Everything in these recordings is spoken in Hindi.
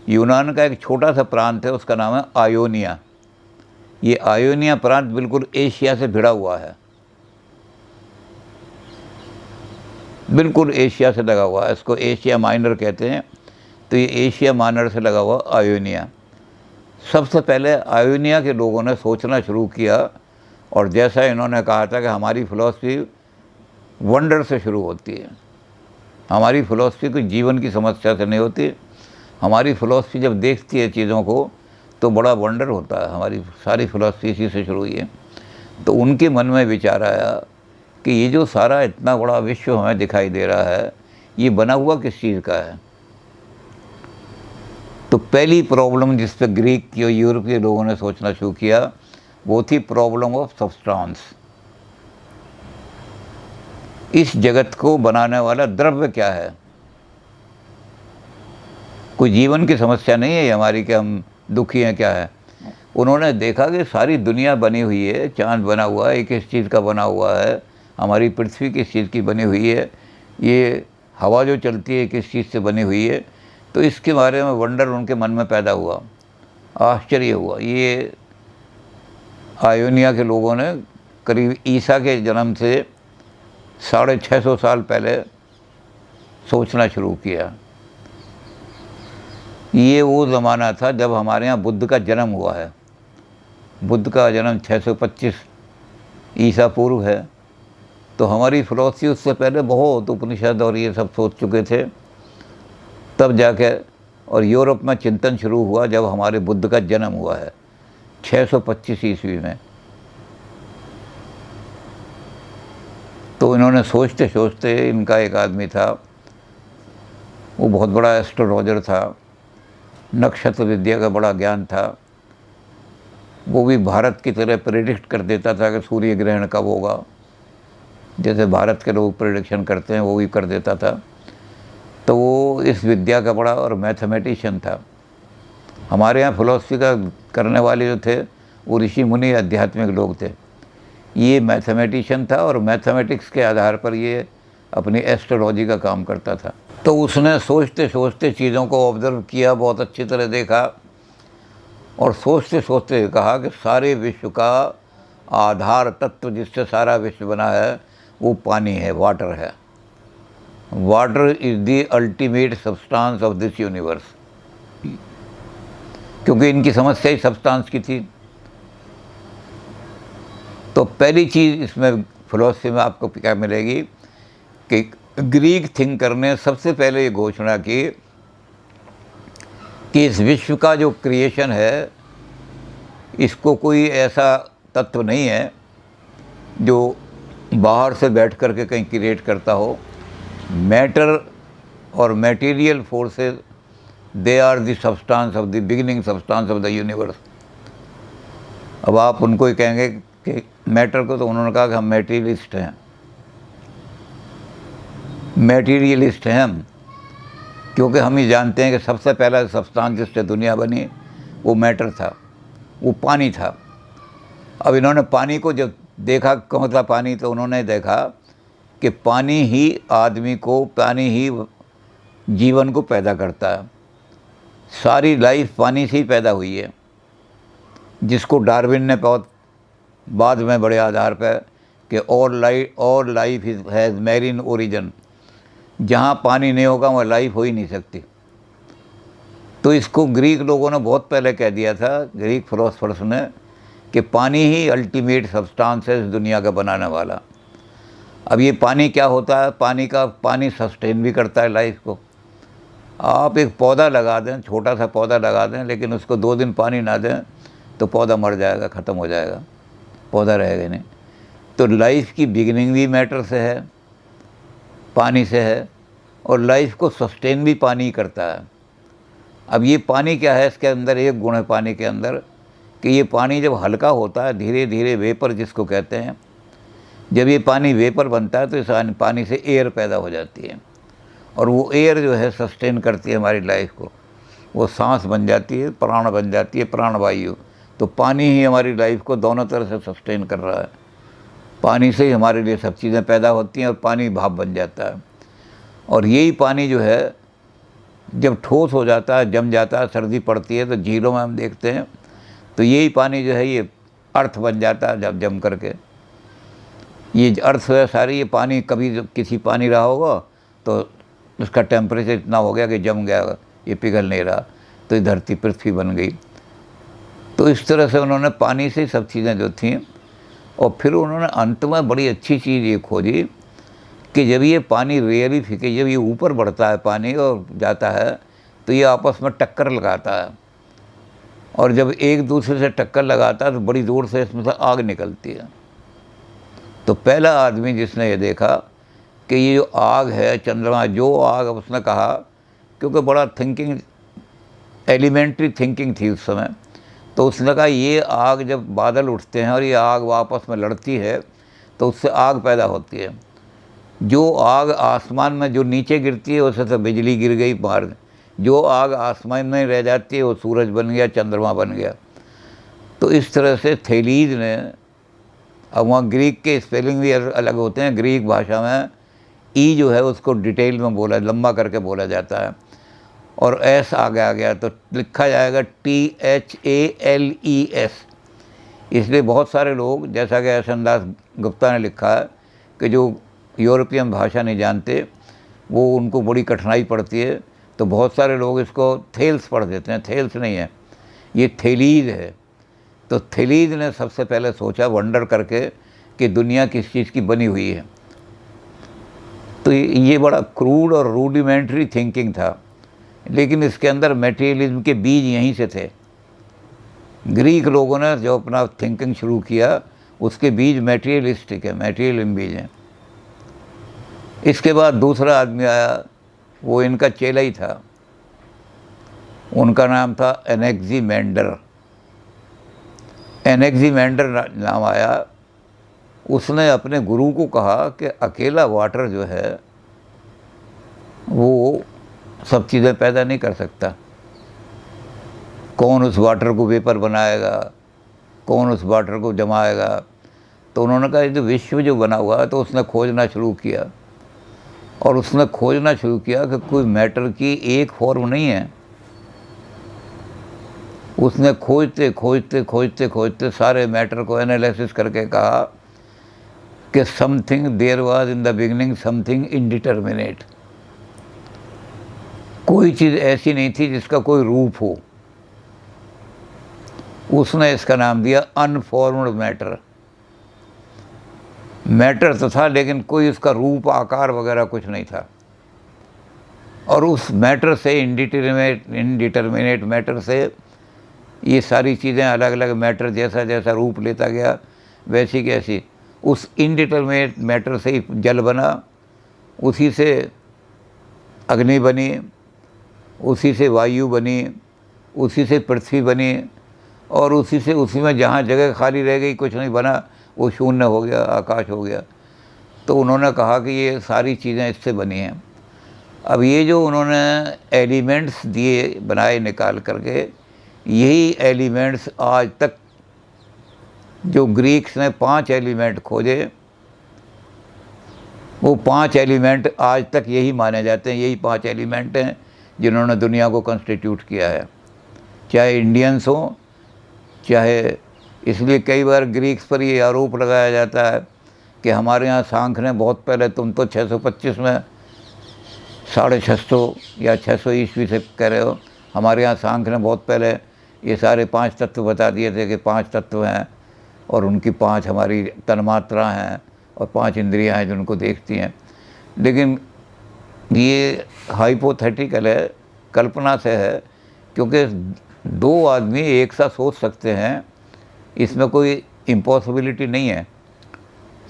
यूनान का एक छोटा सा प्रांत है, उसका नाम है आयोनिया। ये आयोनिया प्रांत बिल्कुल एशिया से भिड़ा हुआ है, बिल्कुल एशिया से लगा हुआ है। इसको एशिया माइनर कहते हैं। तो ये एशिया माइनर से लगा हुआ आयोनिया। सबसे पहले आयोनिया के लोगों ने सोचना शुरू किया, और जैसा इन्होंने कहा था कि हमारी फ़िलॉसफी वंडर से शुरू होती है। हमारी फ़िलॉसफी कोई जीवन की समस्या से नहीं होती। हमारी फ़िलॉसफी जब देखती है चीज़ों को तो बड़ा वंडर होता है। हमारी सारी फ़िलॉसफी इसी से शुरू हुई है। तो उनके मन में विचार आया कि ये जो सारा इतना बड़ा विश्व हमें दिखाई दे रहा है, ये बना हुआ किस चीज़ का है। तो पहली प्रॉब्लम जिस पे ग्रीक की और यूरोपीय लोगों ने सोचना शुरू किया वो थी प्रॉब्लम ऑफ सब्सटेंस। इस जगत को बनाने वाला द्रव्य क्या है। कोई जीवन की समस्या नहीं है हमारी कि हम दुखी हैं, क्या है। उन्होंने देखा कि सारी दुनिया बनी हुई है, चांद बना हुआ है, किस चीज़ का बना हुआ है, हमारी पृथ्वी किस चीज़ की बनी हुई है, ये हवा जो चलती है किस चीज़ से बनी हुई है। तो इसके बारे में वंडर उनके मन में पैदा हुआ, आश्चर्य हुआ। ये आयोनिया के लोगों ने करीब ईसा के जन्म से 650 साल पहले सोचना शुरू किया। ये वो ज़माना था जब हमारे यहाँ बुद्ध का जन्म हुआ है। बुद्ध का जन्म 625 ईसा पूर्व है। तो हमारी फ़िलॉसफी उससे पहले बहुत उपनिषद और ये सब सोच चुके थे। तब जाके और यूरोप में चिंतन शुरू हुआ जब हमारे बुद्ध का जन्म हुआ है 625 ईस्वी में। तो इन्होंने सोचते सोचते, इनका एक आदमी था, वो बहुत बड़ा एस्ट्रोलॉजर था, नक्षत्र विद्या का बड़ा ज्ञान था। वो भी भारत की तरह प्रेडिक्ट कर देता था कि सूर्य ग्रहण कब होगा, जैसे भारत के लोग प्रेडिक्शन करते हैं वो भी कर देता था। तो वो इस विद्या का बड़ा और मैथमेटिशियन था। हमारे यहाँ फिलॉसफी का करने वाले जो थे वो ऋषि मुनि आध्यात्मिक लोग थे। ये मैथमेटिशियन था और मैथमेटिक्स के आधार पर ये अपनी एस्ट्रोलॉजी का काम करता था। तो उसने सोचते सोचते चीज़ों को ऑब्ज़र्व किया, बहुत अच्छी तरह देखा, और सोचते सोचते कहा कि सारे विश्व का आधार तत्व जिससे सारा विश्व बना है वो पानी है, वाटर है। Water is the ultimate substance of this universe. क्योंकि इनकी समस्या ही सब्सटेंस की थी। तो पहली चीज़ इसमें फिलॉसफी में आपको क्या मिलेगी कि ग्रीक थिंकर ने सबसे पहले ये घोषणा की कि इस विश्व का जो क्रिएशन है इसको कोई ऐसा तत्व नहीं है जो बाहर से बैठ कर के कहीं क्रिएट करता हो। मैटर और material forces, they are the substance of the beginning substance of the universe. अब आप उनको ही कहेंगे कि मैटर को, तो उन्होंने कहा कि हम मटेरियलिस्ट हैं। मटेरियलिस्ट हैं हम, क्योंकि हम ही जानते हैं कि सबसे पहला सब्सटेंस जिससे दुनिया बनी वो मैटर था, वो पानी था। अब इन्होंने पानी को जब देखा कौन सा पानी, तो उन्होंने देखा कि पानी ही आदमी को, पानी ही जीवन को पैदा करता है। सारी लाइफ पानी से ही पैदा हुई है, जिसको डार्विन ने बहुत बाद में बड़े आधार पर कि और लाइफ हैज़ मैरीन ओरिजिन। जहाँ पानी नहीं होगा वहाँ लाइफ हो ही नहीं सकती। तो इसको ग्रीक लोगों ने बहुत पहले कह दिया था, ग्रीक फिलोसफर्स ने, कि पानी ही अल्टीमेट सब्सटेंस है इस दुनिया का बनाने वाला। अब ये पानी क्या होता है, पानी सस्टेन भी करता है लाइफ को। आप एक पौधा लगा दें, छोटा सा पौधा लगा दें, लेकिन उसको 2 दिन पानी ना दें तो पौधा मर जाएगा, ख़त्म हो जाएगा, पौधा रहेगा नहीं। तो लाइफ की बिगिनिंग भी मैटर से है, पानी से है, और लाइफ को सस्टेन भी पानी ही करता है। अब ये पानी क्या है, इसके अंदर एक गुण है पानी के अंदर कि ये पानी जब हल्का होता है, धीरे धीरे वेपर जिसको कहते हैं, जब ये पानी वेपर बनता है तो इस पानी से एयर पैदा हो जाती है, और वो एयर जो है सस्टेन करती है हमारी लाइफ को। वो सांस बन जाती है, प्राण बन जाती है, प्राणवायु। तो पानी ही हमारी लाइफ को दोनों तरह से सस्टेन कर रहा है। पानी से ही हमारे लिए सब चीज़ें पैदा होती हैं और पानी भाप बन जाता है। और यही पानी जो है जब ठोस हो जाता है, जम जाता है, सर्दी पड़ती है, तो झीलों में हम देखते हैं तो यही पानी जो है ये अर्थ बन जाता है जब जम करके। ये अर्थ है सारी, ये पानी कभी किसी पानी रहा होगा तो उसका टेम्परेचर इतना हो गया कि जम गया, ये पिघल नहीं रहा, तो ये धरती पृथ्वी बन गई। तो इस तरह से उन्होंने पानी से सब चीज़ें जो थीं, और फिर उन्होंने अंत में बड़ी अच्छी चीज़ ये खोजी कि जब ये पानी रेयरिफिकेशन, जब ये ऊपर बढ़ता है पानी और जाता है तो ये आपस में टक्कर लगाता है, और जब एक दूसरे से टक्कर लगाता है तो बड़ी दूर से इसमें से आग निकलती है। तो पहला आदमी जिसने ये देखा कि ये जो आग है चंद्रमा, जो आग, उसने कहा, क्योंकि बड़ा थिंकिंग, एलिमेंट्री थिंकिंग थी उस समय, तो उसने कहा ये आग जब बादल उठते हैं और ये आग आपस में लड़ती है तो उससे आग पैदा होती है। जो आग आसमान में जो नीचे गिरती है उससे तो बिजली गिर गई बाहर, जो आग आसमान में रह जाती है वो सूरज बन गया, चंद्रमा बन गया। तो इस तरह से थेलीज ने, अब वहाँ ग्रीक के स्पेलिंग भी अलग होते हैं, ग्रीक भाषा में ई जो है उसको डिटेल में बोला, लंबा करके बोला जाता है, और एस आगे आ गया तो लिखा जाएगा THALES। इसलिए बहुत सारे लोग, जैसा कि एहसन दास गुप्ता ने लिखा है, कि जो यूरोपियन भाषा नहीं जानते वो उनको बड़ी कठिनाई पड़ती है, तो बहुत सारे लोग इसको थेल्स पढ़ देते हैं। थेल्स नहीं है, ये थेलीज है। तो थेलीज ने सबसे पहले सोचा, वंडर करके, कि दुनिया किस चीज़ की बनी हुई है। तो ये बड़ा क्रूड और रूडिमेंट्री थिंकिंग था, लेकिन इसके अंदर मटेरियलिज्म के बीज यहीं से थे। ग्रीक लोगों ने जो अपना थिंकिंग शुरू किया उसके बीज मटेरियलिस्टिक है, मटेरियलिज्म बीज हैं। इसके बाद दूसरा आदमी आया, वो इनका चेला ही था, उनका नाम था एनेक्सीमेंडर। एनेक्सीमेंडर नाम आया। उसने अपने गुरु को कहा कि अकेला वाटर जो है वो सब चीज़ें पैदा नहीं कर सकता, कौन उस वाटर को वेपर बनाएगा, कौन उस वाटर को जमाएगा। तो उन्होंने कहा ये जो विश्व जो बना हुआ है, तो उसने खोजना शुरू किया, और उसने खोजना शुरू किया कि कोई मैटर की एक फॉर्म नहीं है। उसने खोजते खोजते खोजते खोजते सारे मैटर को एनालिसिस करके कहा कि something there was in the beginning something indeterminate. कोई चीज़ ऐसी नहीं थी जिसका कोई रूप हो। उसने इसका नाम दिया अनफॉर्म्ड मैटर। मैटर तो था लेकिन कोई उसका रूप, आकार वगैरह कुछ नहीं था। और उस मैटर से, इनडिटर्मिनेट मैटर से, ये सारी चीज़ें अलग अलग मैटर जैसा जैसा रूप लेता गया वैसी कैसी, उस इनडिटर्मिनेट मैटर से ही जल बना, उसी से अग्नि बनी, उसी से वायु बनी, उसी से पृथ्वी बनी, और उसी से, उसी में जहाँ जगह खाली रह गई, कुछ नहीं बना, वो शून्य हो गया, आकाश हो गया। तो उन्होंने कहा कि ये सारी चीज़ें इससे बनी हैं। अब ये जो उन्होंने एलिमेंट्स दिए, बनाए निकाल करके, यही एलिमेंट्स आज तक, जो ग्रीक्स ने 5 एलिमेंट खोजे, वो 5 एलिमेंट आज तक यही माने जाते हैं, यही 5 एलिमेंट हैं जिन्होंने दुनिया को कंस्टिट्यूट किया है, चाहे इंडियंस हों, चाहे, इसलिए कई बार ग्रीक्स पर ये आरोप लगाया जाता है कि हमारे यहाँ सांख्य ने बहुत पहले, तुम तो 625 में 650 या 600 ईस्वी से कह रहे हो, हमारे यहाँ सांख्य ने बहुत पहले ये सारे 5 तत्व बता दिए थे कि 5 तत्व हैं, और उनकी 5 हमारी तन्मात्रा हैं, और 5 इंद्रियां हैं जो उनको देखती हैं। लेकिन ये हाइपोथेटिकल है, कल्पना से है, क्योंकि 2 आदमी एक साथ सोच सकते हैं, इसमें कोई इम्पॉसिबिलिटी नहीं है।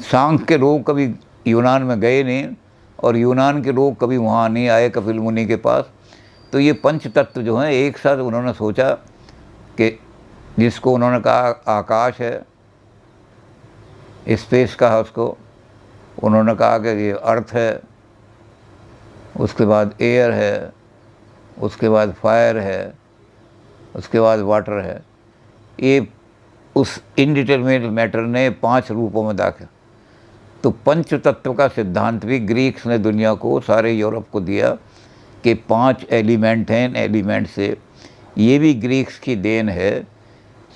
सांख्य के लोग कभी यूनान में गए नहीं, और यूनान के लोग कभी वहाँ नहीं आए कपिल मुनि के पास। तो ये 5 तत्व जो हैं एक साथ उन्होंने सोचा कि, जिसको उन्होंने कहा आकाश है, स्पेस कहा उसको, उन्होंने कहा कि ये अर्थ है, उसके बाद एयर है, उसके बाद फायर है, उसके बाद वाटर है। ये उस इनडिटर्मिनेट मैटर ने 5 रूपों में दाखिल। तो पंच तत्व का सिद्धांत भी ग्रीक्स ने दुनिया को, सारे यूरोप को दिया कि 5 एलिमेंट हैं। इन एलिमेंट से ये भी ग्रीक्स की देन है।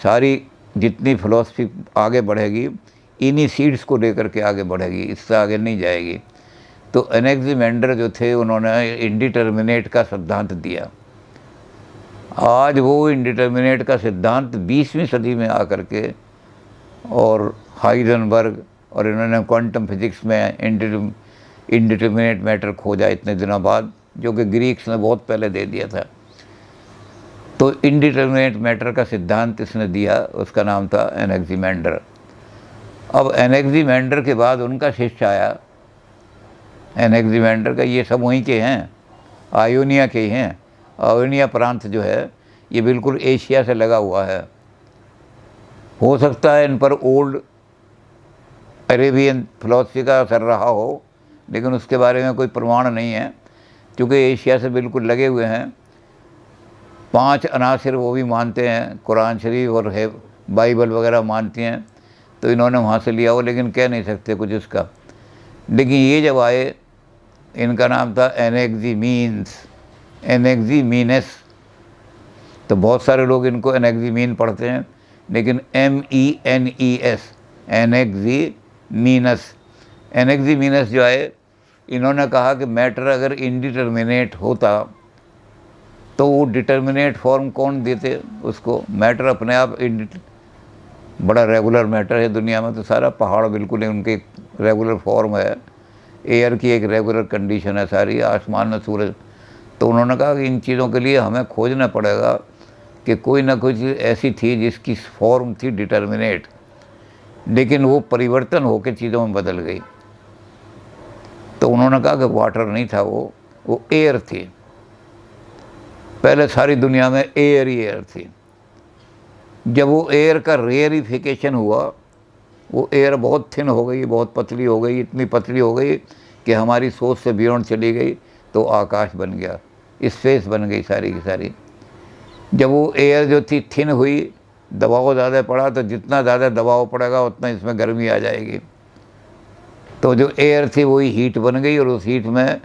सारी जितनी फिलॉसफी आगे बढ़ेगी इन्हीं सीड्स को लेकर के आगे बढ़ेगी, इससे आगे नहीं जाएगी। तो एनेक्सिमेंडर जो थे उन्होंने इंडिटर्मिनेट का सिद्धांत दिया। आज वो इंडिटर्मिनेट का सिद्धांत 20वीं सदी में आकर के और हाइजेनबर्ग और इन्होंने क्वांटम फिजिक्स में इंडिटर्मिनेट मैटर खोजा इतने दिनों बाद, जो कि ग्रीक्स ने बहुत पहले दे दिया था। तो इंडिटर्मिनेट मैटर का सिद्धांत इसने दिया, उसका नाम था एनेक्सिमेंडर। अब एनेक्सिमेंडर के बाद उनका शिष्य आया। एनेक्सिमेंडर का ये सब वहीं के हैं, आयोनिया के ही हैं। आयोनिया प्रांत जो है ये बिल्कुल एशिया से लगा हुआ है। हो सकता है इन पर ओल्ड अरेबियन फिलॉसफी का असर रहा हो, लेकिन उसके बारे में कोई प्रमाण नहीं है, क्योंकि एशिया से बिल्कुल लगे हुए हैं। 5 अनासिर वो भी मानते हैं, कुरान शरीफ और है बाइबल वगैरह मानती हैं, तो इन्होंने वहाँ से लिया हो, लेकिन कह नहीं सकते कुछ इसका। लेकिन ये जब आए, इनका नाम था एनेक्सिमीनस। तो बहुत सारे लोग इनको एनेक्सिमीन पढ़ते हैं, लेकिन MENES, एनेक्सिमीनस। एनेक्सिमीनस जो आए, इन्होंने कहा कि मैटर अगर इनडिटर्मिनेट होता तो वो डिटर्मिनेट फॉर्म कौन देते उसको। मैटर अपने आप बड़ा रेगुलर मैटर है दुनिया में, तो सारा पहाड़ बिल्कुल उनके रेगुलर फॉर्म है, एयर की एक रेगुलर कंडीशन है सारी, आसमान में सूरज। तो उन्होंने कहा कि इन चीज़ों के लिए हमें खोजना पड़ेगा कि कोई ना कोई चीज़ ऐसी थी जिसकी फॉर्म थी डिटर्मिनेट, लेकिन वो परिवर्तन होकर चीज़ों में बदल गई। तो उन्होंने कहा कि वाटर नहीं था, वो एयर थी। पहले सारी दुनिया में एयर ही एयर थी। जब वो एयर का रेयरिफिकेशन हुआ, वो एयर बहुत थिन हो गई, बहुत पतली हो गई, इतनी पतली हो गई कि हमारी सोच से बियॉन्ड चली गई, तो आकाश बन गया, स्पेस बन गई सारी की सारी। जब वो एयर जो थी थिन हुई, दबाव ज़्यादा पड़ा, तो जितना ज़्यादा दबाव पड़ेगा उतना इसमें गर्मी आ जाएगी। तो जो एयर थी वही हीट बन गई, और उस हीट में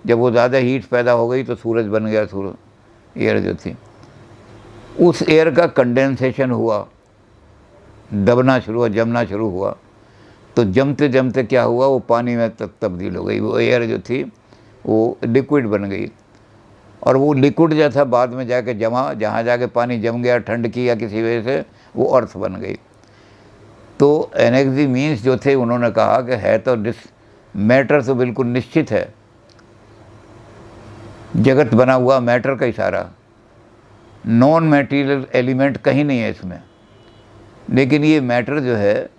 जब वो ज़्यादा हीट पैदा हो गई तो सूरज बन गया। सूरज एयर जो थी, उस एयर का कंडेंसेशन हुआ, दबना शुरू हुआ, जमना शुरू हुआ। तो जमते जमते क्या हुआ, वो पानी में तब्दील हो गई। वो एयर जो थी वो लिक्विड बन गई, और वो लिक्विड जो था बाद में जाके जमा, जहाँ जाके पानी जम गया ठंड की या किसी वजह से, वो अर्थ बन गई। तो एनेक्सिमीन्स जो थे उन्होंने कहा कि है तो मैटर तो बिल्कुल निश्चित है, जगत बना हुआ मैटर का इशारा, नॉन मैटीरियल एलिमेंट कहीं नहीं है इसमें, लेकिन ये मैटर जो है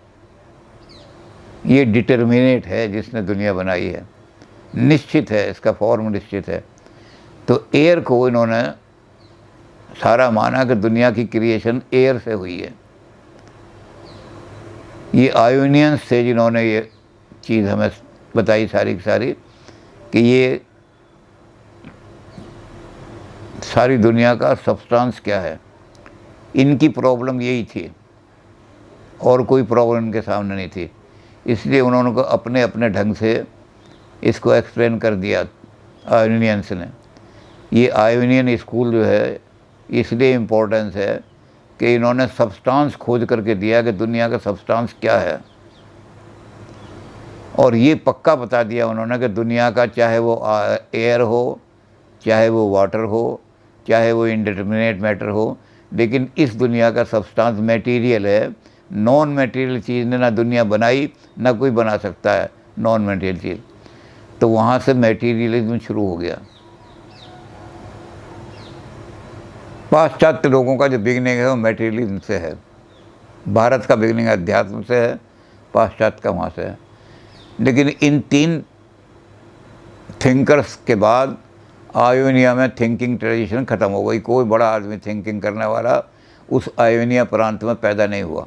ये डिटर्मिनेट है, जिसने दुनिया बनाई है, निश्चित है, इसका फॉर्म निश्चित है। तो एयर को इन्होंने सारा माना कि दुनिया की क्रिएशन एयर से हुई है। ये आयोनियंस से जिन्होंने ये चीज़ हमें बताई सारी की सारी, कि ये सारी दुनिया का सब्सटेंस क्या है। इनकी प्रॉब्लम यही थी, और कोई प्रॉब्लम इनके सामने नहीं थी, इसलिए उन्होंने को अपने अपने ढंग से इसको एक्सप्लेन कर दिया आयोनियंस ने। ये आयोनियन स्कूल जो है इसलिए इम्पोर्टेंस है कि इन्होंने सब्सटेंस खोज करके दिया कि दुनिया का सब्सटेंस क्या है, और ये पक्का बता दिया उन्होंने कि दुनिया का चाहे वो एयर हो, चाहे वो वाटर हो, चाहे वो इंडिटर्मिनेट मैटर हो, लेकिन इस दुनिया का सब्सटेंस मटेरियल है। नॉन मटेरियल चीज़ ने ना दुनिया बनाई, ना कोई बना सकता है नॉन मटेरियल चीज़। तो वहाँ से मटेरियलिज्म शुरू हो गया। पाश्चात्य लोगों का जो बिगनिंग है वो मटेरियलिज्म से है, भारत का बिगनिंग अध्यात्म से है, पाश्चात्य का वहाँ से है। लेकिन इन 3 थिंकर्स के बाद आयोनिया में थिंकिंग ट्रेडिशन ख़त्म हो गई। कोई बड़ा आदमी थिंकिंग करने वाला उस आयोनिया प्रांत में पैदा नहीं हुआ।